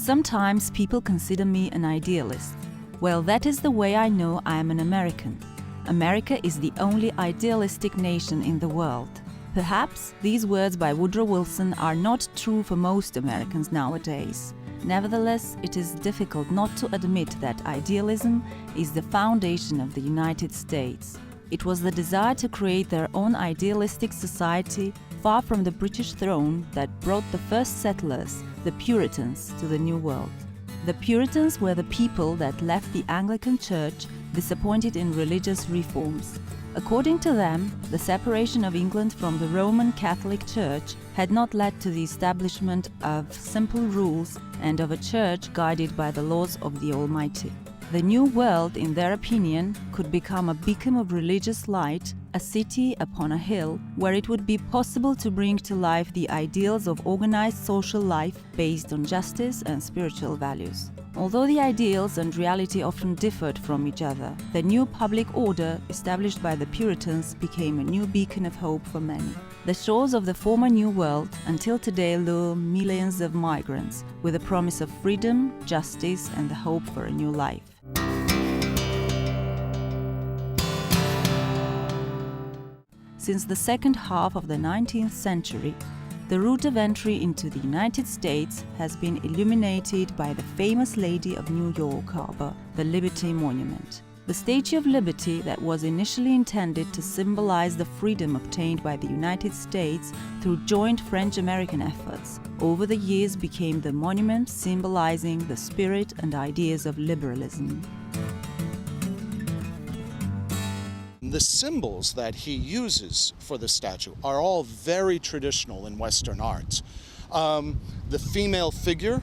Sometimes people consider me an idealist. Well, that is the way I know I am an American. America is the only idealistic nation in the world. Perhaps these words by Woodrow Wilson are not true for most Americans nowadays. Nevertheless, it is difficult not to admit that idealism is the foundation of the United States. It was the desire to create their own idealistic society far from the British throne that brought the first settlers, the Puritans, to the New World. The Puritans were the people that left the Anglican Church disappointed in religious reforms. According to them, the separation of England from the Roman Catholic Church had not led to the establishment of simple rules and of a church guided by the laws of the Almighty. The New World, in their opinion, could become a beacon of religious light, a city upon a hill, where it would be possible to bring to life the ideals of organized social life based on justice and spiritual values. Although the ideals and reality often differed from each other, the new public order established by the Puritans became a new beacon of hope for many. The shores of the former New World until today lure millions of migrants with the promise of freedom, justice, and the hope for a new life. Since the second half of the 19th century, the route of entry into the United States has been illuminated by the famous Lady of New York Harbor, the Liberty Monument. The Statue of Liberty, that was initially intended to symbolize the freedom obtained by the United States through joint French-American efforts, over the years became the monument symbolizing the spirit and ideas of liberalism. The symbols that he uses for the statue are all very traditional in Western art. The female figure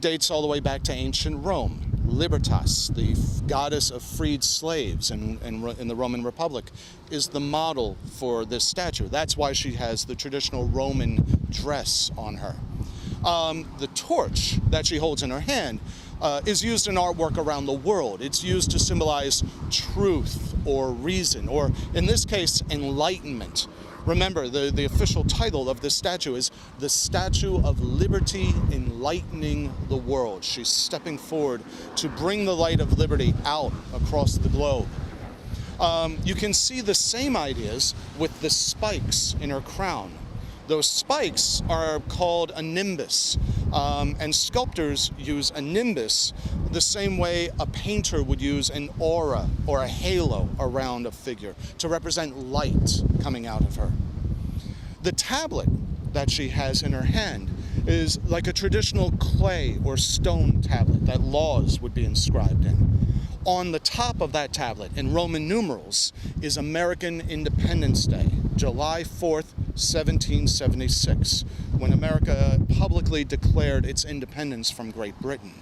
dates all the way back to ancient Rome. Libertas, the goddess of freed slaves in the Roman Republic, is the model for this statue. That's why she has the traditional Roman dress on her. The torch that she holds in her hand is used in artwork around the world. It's used to symbolize truth or reason, or in this case, enlightenment. Remember, the official title of this statue is the Statue of Liberty Enlightening the World. She's stepping forward to bring the light of liberty out across the globe. You can see the same ideas with the spikes in her crown. Those spikes are called a nimbus, and sculptors use a nimbus the same way a painter would use an aura or a halo around a figure to represent light coming out of her. The tablet that she has in her hand is like a traditional clay or stone tablet that laws would be inscribed in. On the top of that tablet, in Roman numerals, is American Independence Day, July 4th, 1776, when America publicly declared its independence from Great Britain.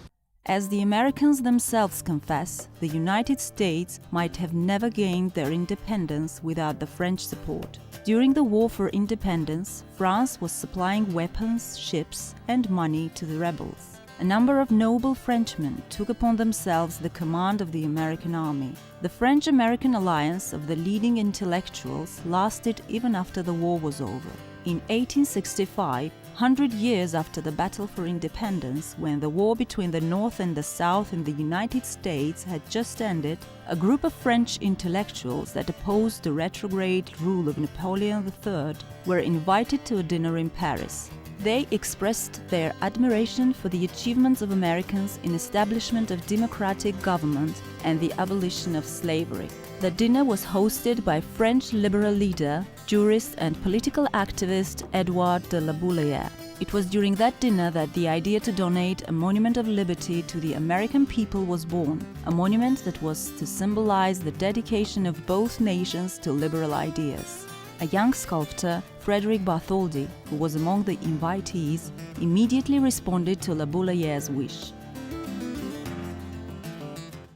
As the Americans themselves confess, the United States might have never gained their independence without the French support. During the War for Independence, France was supplying weapons, ships, and money to the rebels. A number of noble Frenchmen took upon themselves the command of the American army. The French-American alliance of the leading intellectuals lasted even after the war was over. In 1865, 100 years after the battle for independence, when the war between the North and the South in the United States had just ended, a group of French intellectuals that opposed the retrograde rule of Napoleon III were invited to a dinner in Paris. They expressed their admiration for the achievements of Americans in establishment of democratic government and the abolition of slavery. The dinner was hosted by French liberal leader, jurist and political activist Edouard de la Boulaye. It was during that dinner that the idea to donate a monument of liberty to the American people was born, a monument that was to symbolize the dedication of both nations to liberal ideas. A young sculptor, Frederick Bartholdi, who was among the invitees, immediately responded to La Boulaye's wish.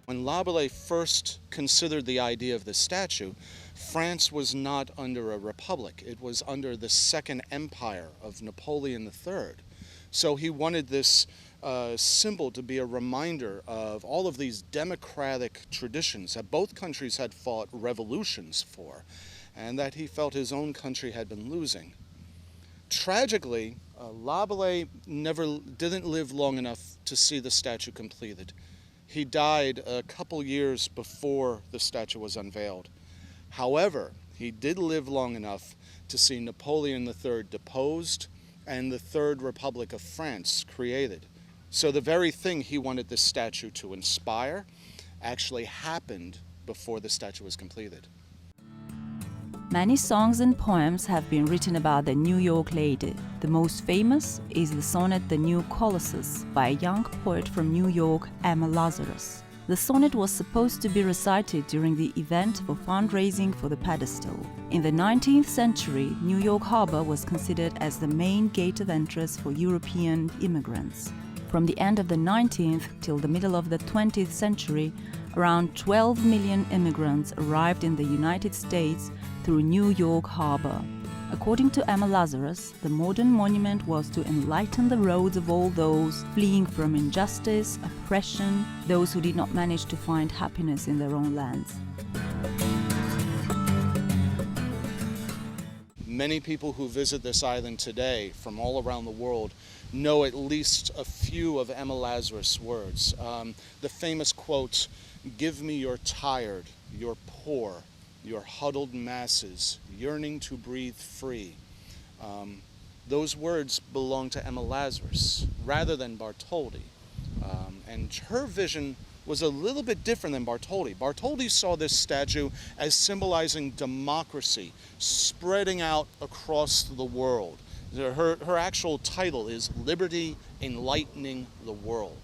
When La Boulaye first considered the idea of the statue, France was not under a republic. It was under the Second Empire of Napoleon III. So he wanted this symbol to be a reminder of all of these democratic traditions that both countries had fought revolutions for, and that he felt his own country had been losing. Tragically, La Boulaye didn't live long enough to see the statue completed. He died a couple years before the statue was unveiled. However, he did live long enough to see Napoleon III deposed and the Third Republic of France created. So the very thing he wanted this statue to inspire actually happened before the statue was completed. Many songs and poems have been written about the New York lady. The most famous is the sonnet The New Colossus by a young poet from New York, Emma Lazarus. The sonnet was supposed to be recited during the event for fundraising for the pedestal. In the 19th century, New York Harbor was considered as the main gate of entrance for European immigrants. From the end of the 19th till the middle of the 20th century, around 12 million immigrants arrived in the United States through New York Harbor. According to Emma Lazarus, the modern monument was to enlighten the roads of all those fleeing from injustice, oppression, those who did not manage to find happiness in their own lands. Many people who visit this island today from all around the world know at least a few of Emma Lazarus' words. The famous quote, "Give me your tired, your poor, your huddled masses, yearning to breathe free." Those words belong to Emma Lazarus rather than Bartholdi. And her vision was a little bit different than Bartholdi. Bartholdi saw this statue as symbolizing democracy spreading out across the world. Her actual title is Liberty Enlightening the World.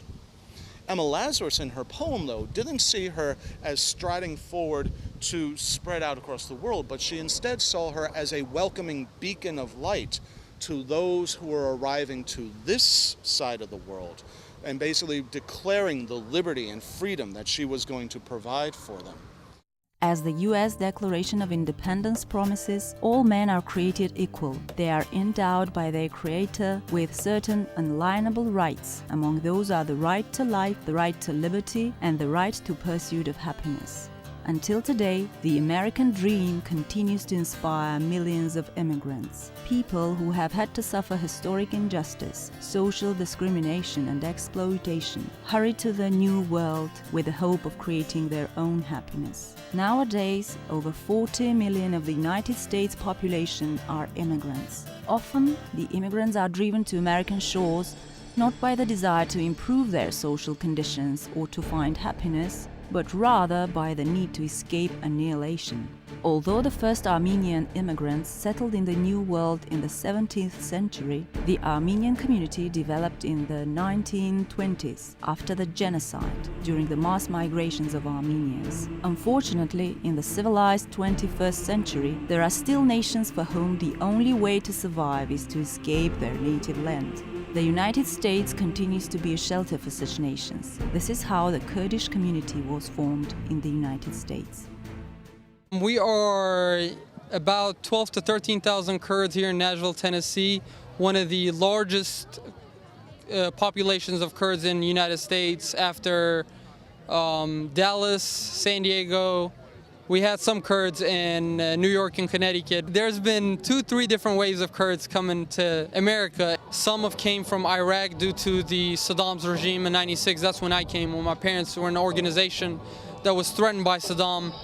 Emma Lazarus in her poem, though, didn't see her as striding forward to spread out across the world, but she instead saw her as a welcoming beacon of light to those who were arriving to this side of the world, and basically declaring the liberty and freedom that she was going to provide for them. As the U.S. Declaration of Independence promises, all men are created equal. They are endowed by their Creator with certain unalienable rights. Among those are the right to life, the right to liberty, and the right to pursuit of happiness. Until today, the American dream continues to inspire millions of immigrants, people who have had to suffer historic injustice, social discrimination and exploitation, hurry to the new world with the hope of creating their own happiness. Nowadays, over 40 million of the United States population are immigrants. Often, the immigrants are driven to American shores not by the desire to improve their social conditions or to find happiness, but rather by the need to escape annihilation. Although the first Armenian immigrants settled in the New World in the 17th century, the Armenian community developed in the 1920s after the genocide during the mass migrations of Armenians. Unfortunately, in the civilized 21st century, there are still nations for whom the only way to survive is to escape their native land. The United States continues to be a shelter for such nations. This is how the Kurdish community was formed in the United States. We are about 12 to 13,000 Kurds here in Nashville, Tennessee, one of the largest populations of Kurds in the United States after Dallas, San Diego. We had some Kurds in New York and Connecticut. There's been 2-3 different waves of Kurds coming to America. Some have came from Iraq due to the Saddam's regime in '96. That's when I came, when my parents were in an organization that was threatened by Saddam.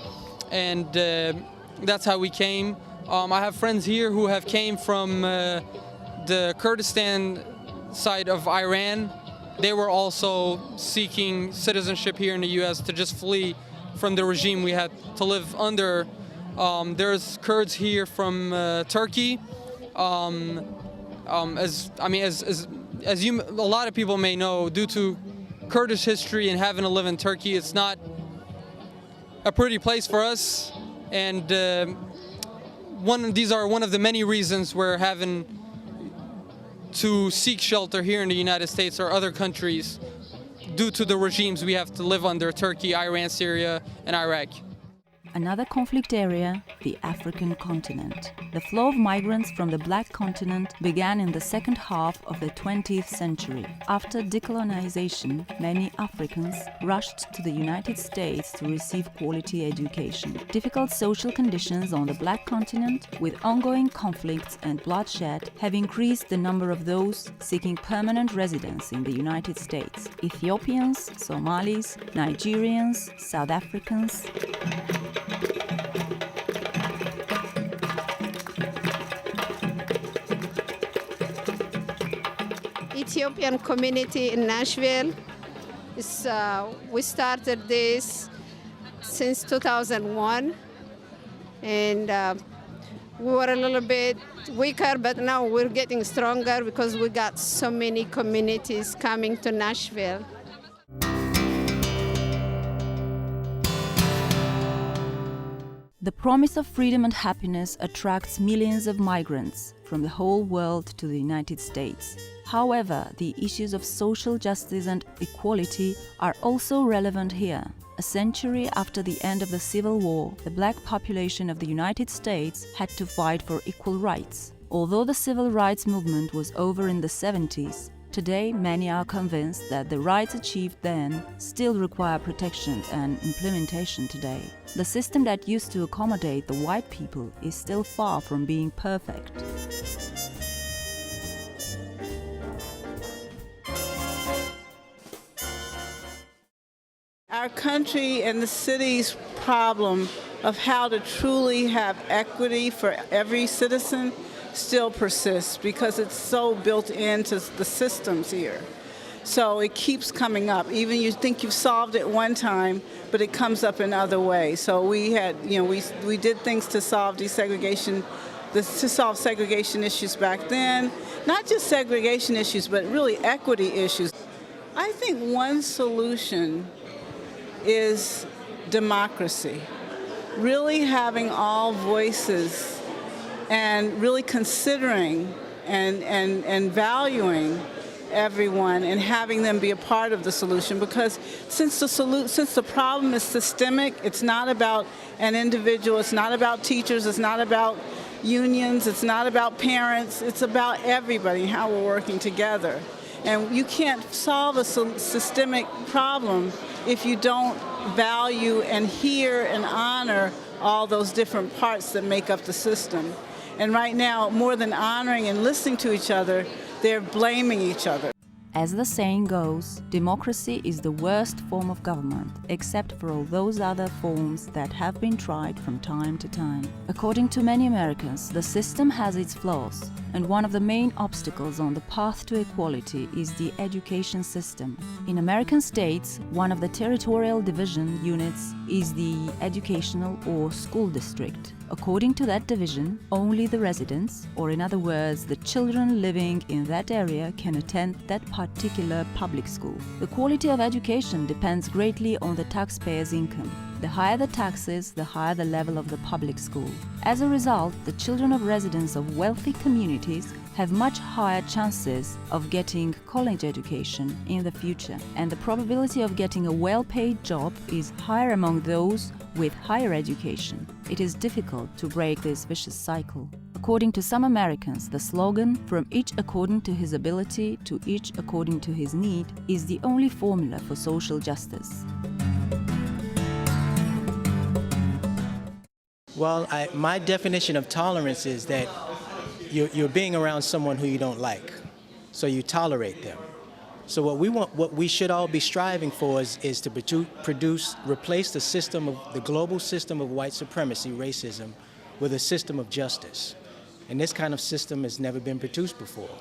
And that's how we came. I have friends here who have came from the Kurdistan side of Iran. They were also seeking citizenship here in the U.S. to just flee from the regime we had to live under. There's Kurds here from Turkey. As a lot of people may know, due to Kurdish history and having to live in Turkey, it's not a pretty place for us. And these are one of the many reasons we're having to seek shelter here in the United States or other countries due to the regimes we have to live under: Turkey, Iran, Syria, and Iraq. Another conflict area, the African continent. The flow of migrants from the Black continent began in the second half of the 20th century. After decolonization, many Africans rushed to the United States to receive quality education. Difficult social conditions on the Black continent, with ongoing conflicts and bloodshed, have increased the number of those seeking permanent residence in the United States. Ethiopians, Somalis, Nigerians, South Africans. Ethiopian community in Nashville. We started this since 2001, and we were a little bit weaker, but now we're getting stronger because we got so many communities coming to Nashville. The promise of freedom and happiness attracts millions of migrants from the whole world to the United States. However, the issues of social justice and equality are also relevant here. A century after the end of the Civil War, the Black population of the United States had to fight for equal rights. Although the civil rights movement was over in the 70s, today many are convinced that the rights achieved then still require protection and implementation today. The system that used to accommodate the white people is still far from being perfect. Our country and the city's problem of how to truly have equity for every citizen still persists because it's so built into the systems here. So it keeps coming up. Even you think you've solved it one time, but it comes up in other ways. So we had, we did things to solve desegregation, to solve segregation issues back then. Not just segregation issues, but really equity issues. I think one solution is democracy. Really having all voices and really considering and valuing everyone and having them be a part of the solution, because since the problem is systemic, it's not about an individual, it's not about teachers, it's not about unions, it's not about parents, it's about everybody, how we're working together. And you can't solve a systemic problem if you don't value and hear and honor all those different parts that make up the system. And right now, more than honoring and listening to each other, they're blaming each other. As the saying goes, democracy is the worst form of government, except for all those other forms that have been tried from time to time. According to many Americans, the system has its flaws, and one of the main obstacles on the path to equality is the education system. In American states, one of the territorial division units is the educational or school district. According to that division, only the residents, or in other words, the children living in that area, can attend that particular public school. The quality of education depends greatly on the taxpayer's income. The higher the taxes, the higher the level of the public school. As a result, the children of residents of wealthy communities have much higher chances of getting college education in the future, and the probability of getting a well-paid job is higher among those with higher education. It is difficult to break this vicious cycle. According to some Americans, the slogan, "From each according to his ability to each according to his need," is the only formula for social justice. Well, my definition of tolerance is that you're being around someone who you don't like, so you tolerate them. So what we should all be striving for is to replace the global system of white supremacy, racism, with a system of justice. And this kind of system has never been produced before.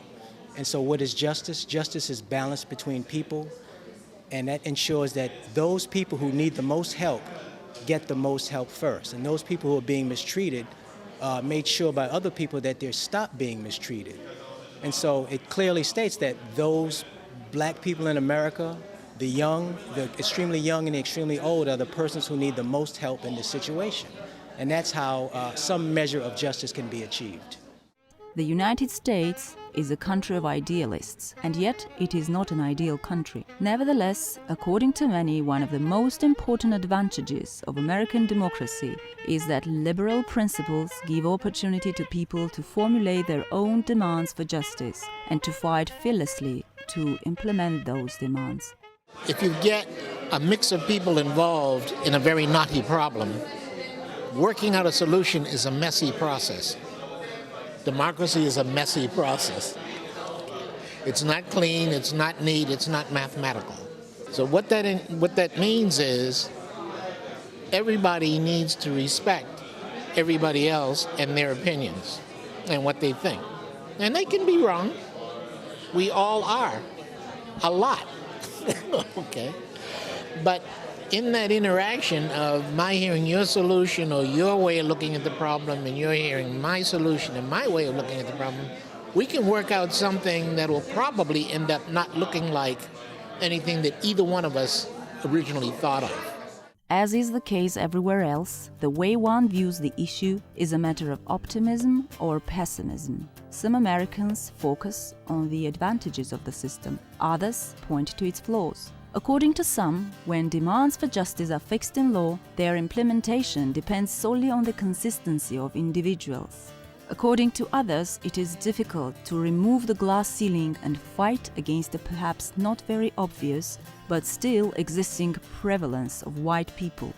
And so what is justice? Justice is balance between people, and that ensures that those people who need the most help get the most help first. And those people who are being mistreated made sure by other people that they're stopped being mistreated. And so it clearly states that those black people in America, the young, the extremely young and the extremely old, are the persons who need the most help in this situation. And that's how some measure of justice can be achieved. The United States is a country of idealists, and yet it is not an ideal country. Nevertheless, according to many, one of the most important advantages of American democracy is that liberal principles give opportunity to people to formulate their own demands for justice and to fight fearlessly to implement those demands. If you get a mix of people involved in a very knotty problem, working out a solution is a messy process. Democracy is a messy process. It's not clean, it's not neat, it's not mathematical. So what that means is everybody needs to respect everybody else and their opinions and what they think. And they can be wrong. We all are. A lot. Okay? But in that interaction of my hearing your solution or your way of looking at the problem and you're hearing my solution and my way of looking at the problem, we can work out something that will probably end up not looking like anything that either one of us originally thought of. As is the case everywhere else, the way one views the issue is a matter of optimism or pessimism. Some Americans focus on the advantages of the system, others point to its flaws. According to some, when demands for justice are fixed in law, their implementation depends solely on the consistency of individuals. According to others, it is difficult to remove the glass ceiling and fight against the perhaps not very obvious, but still existing prevalence of white people.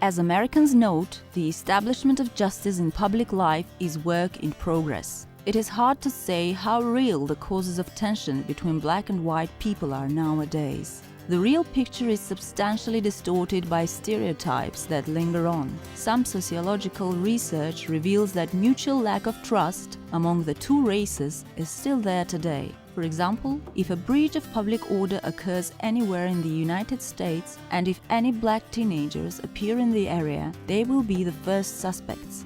As Americans note, the establishment of justice in public life is work in progress. It is hard to say how real the causes of tension between black and white people are nowadays. The real picture is substantially distorted by stereotypes that linger on. Some sociological research reveals that mutual lack of trust among the two races is still there today. For example, if a breach of public order occurs anywhere in the United States and if any black teenagers appear in the area, they will be the first suspects.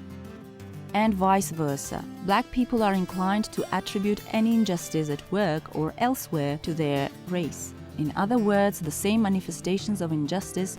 And vice versa. Black people are inclined to attribute any injustice at work or elsewhere to their race. In other words, the same manifestations of injustice